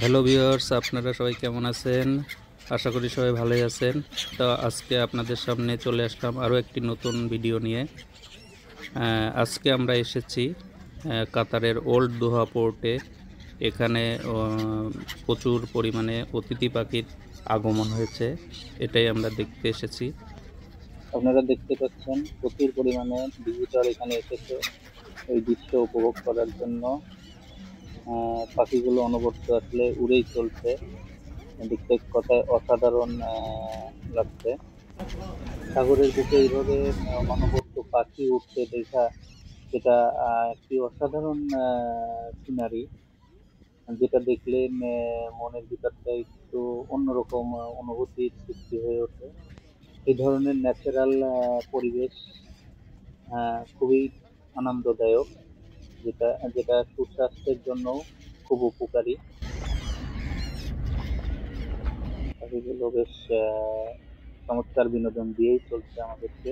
Hello viewers, আপনারা সবাই কেমন আছেন? আশা করি সবাই ভালোই আছেন। তো আজকে আপনাদের সামনে চলে আসলাম আরও একটি নতুন ভিডিও নিয়ে। আজকে আমরা এসেছি কাতারের ওল্ড দোহা পোর্টে। এখানে প্রচুর পরিমাণে অতিথি পাখির আগমন হয়েছে, এটাই আমরা দেখতে এসেছি। আপনারা দেখতে পাচ্ছেন প্রচুর পরিমাণে ভিজিটর এখানে এসেছে এই দৃশ্য উপভোগ করার জন্য। পাখিগুলো অনবরত আসলে উড়েই চলছে, দেখতে কথায় অসাধারণ লাগছে। সাগরের বুকে এইভাবে অনবরত পাখি উঠতে দেখা এটা একটি অসাধারণ সিনারি, যেটা দেখলে মনের ভিতরটা একটু অন্যরকম অনুভূতির সৃষ্টি হয়ে ওঠে। এই ধরনের ন্যাচারাল পরিবেশ খুবই আনন্দদায়ক, যেটা যেটা সুস্বাস্থ্যের জন্য খুব উপকারী। পাখিগুলো বেশ চমৎকার বিনোদন দিয়েই চলছে আমাদেরকে।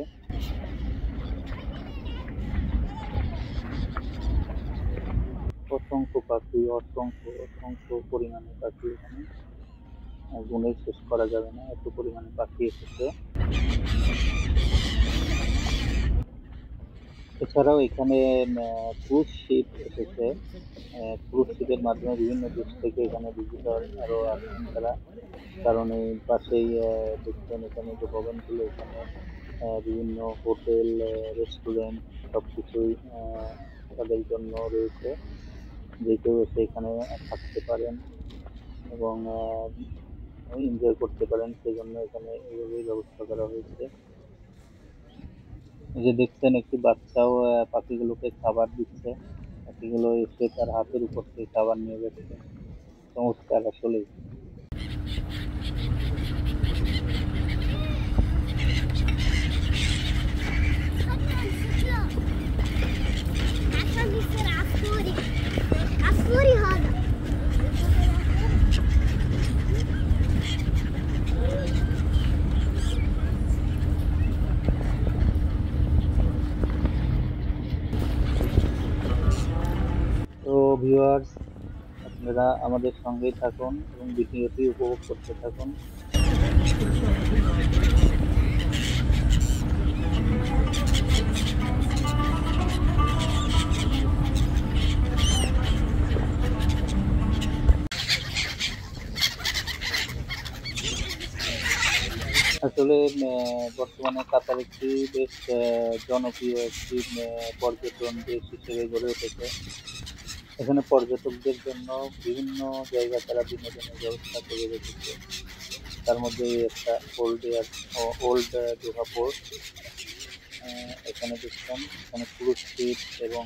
অসংখ্য পাখি, অসংখ্য অসংখ্য পরিমাণে পাখি এখানে, গুণে শেষ করা যাবে না, এত পরিমাণে পাখি এসেছে। এছাড়াও এখানে ক্রুজ শিপ এসেছে। ক্রুজ শিপের মাধ্যমে বিভিন্ন দেশ থেকে এখানে ভিজিটর আরো আসছেন তারা। কারণ এই পাশেই দেখছেন এখানে যে ভবনগুলো, এখানে বিভিন্ন হোটেল, রেস্টুরেন্ট সবকিছুই তাদের জন্য রয়েছে, যে কেউ এসে এখানে থাকতে পারেন এবং এনজয় করতে পারেন, সেই জন্য এখানে এইভাবেই ব্যবস্থা করা হয়েছে। এই যে দেখছেন একটি বাচ্চাও পাখিগুলোকে খাবার দিচ্ছে, পাখিগুলো এসে তার হাতের উপর থেকে খাবার নিয়ে যাচ্ছে। চমৎকার আসলে। عصفوري هذا. তো ভিউয়ার্স, আপনারা আমাদের সঙ্গেই থাকুন এবং ভিডিওটি উপভোগ করতে থাকুন। আসলে বর্তমানে কাতার একটি বেশ জনপ্রিয় একটি পর্যটন দেশ হিসেবে গড়ে উঠেছে। এখানে পর্যটকদের জন্য বিভিন্ন জায়গা তারা বিনোদনের ব্যবস্থা করে রেখেছে। তার মধ্যে একটা ওল্ড দোহা পোর্ট। এখানে দেখছেন, এখানে ক্রুজ শিপ এবং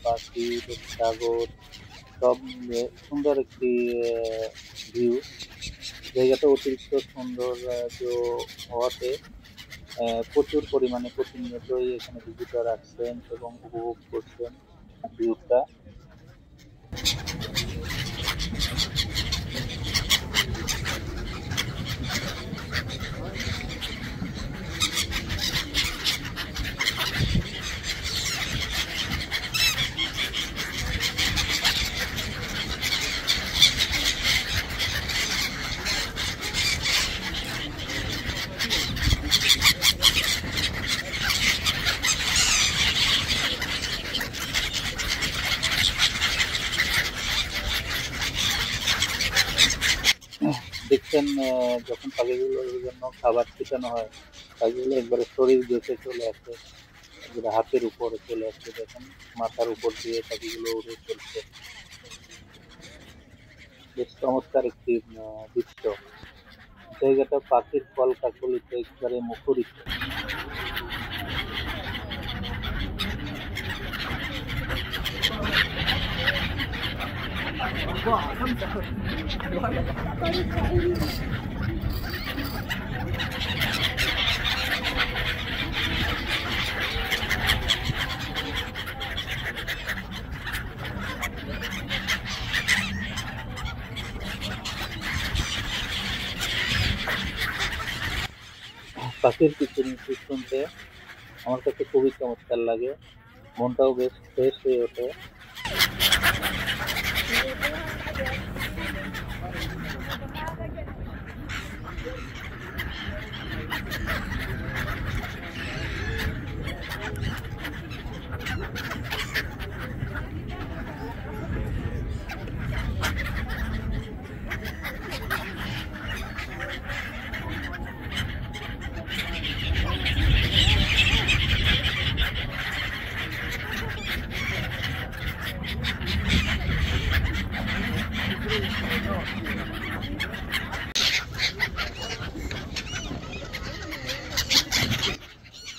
পাখি, সাগর সব মিলিয়ে সুন্দর একটি ভিউ। জায়গাটা অতিরিক্ত সুন্দর হওয়াতে প্রচুর পরিমাণে প্রতিনিয়তই এখানে ভিজিটর আসছেন এবং উপভোগ করছেন ভিউটা। দেখছেন যখন পাখিগুলোর জন্য খাবার ছিটানো হয়, পাখিগুলো একবারে শরীর ঘেঁষে চলে আসে, একবারে হাতের উপরে চলে আসছে। দেখেন মাথার উপর দিয়ে পাখিগুলো উড়ে চলছে। বেশ চমৎকার একটি দৃশ্য। জায়গাটা পাখির কলকাকলিতে একবারে মুখরিত। পাখির কিচিরমিচির শুনতে আমার কাছে খুবই চমৎকার লাগে, মনটাও বেশ ফ্রেশ হয়ে ওঠে।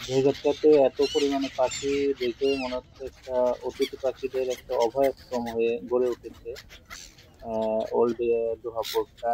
জায়গাটাতে এত পরিমাণে পাখি দেখে মনে হচ্ছে একটা অতিথি পাখিদের একটা অভয়াশ্রম হয়ে গড়ে উঠেছে ওল্ড দোহাপুরটা।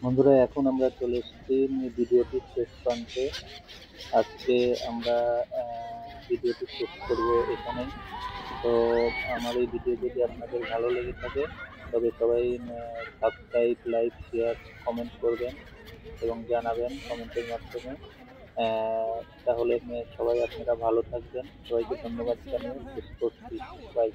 বন্ধুরা, এখন আমরা চলে এসেছি ভিডিওটির শেষ প্রান্তে। আজকে আমরা ভিডিওটি শেষ করব এখানেই। তো আমার এই ভিডিও যদি আপনাদের ভালো লেগে থাকে তবে সবাই সাবস্ক্রাইব, লাইক, শেয়ার, কমেন্ট করবেন এবং জানাবেন কমেন্টের মাধ্যমে। তাহলে সবাই আপনারা ভালো থাকবেন। সবাইকে ধন্যবাদ জানিয়ে শেষ করছি। বাই।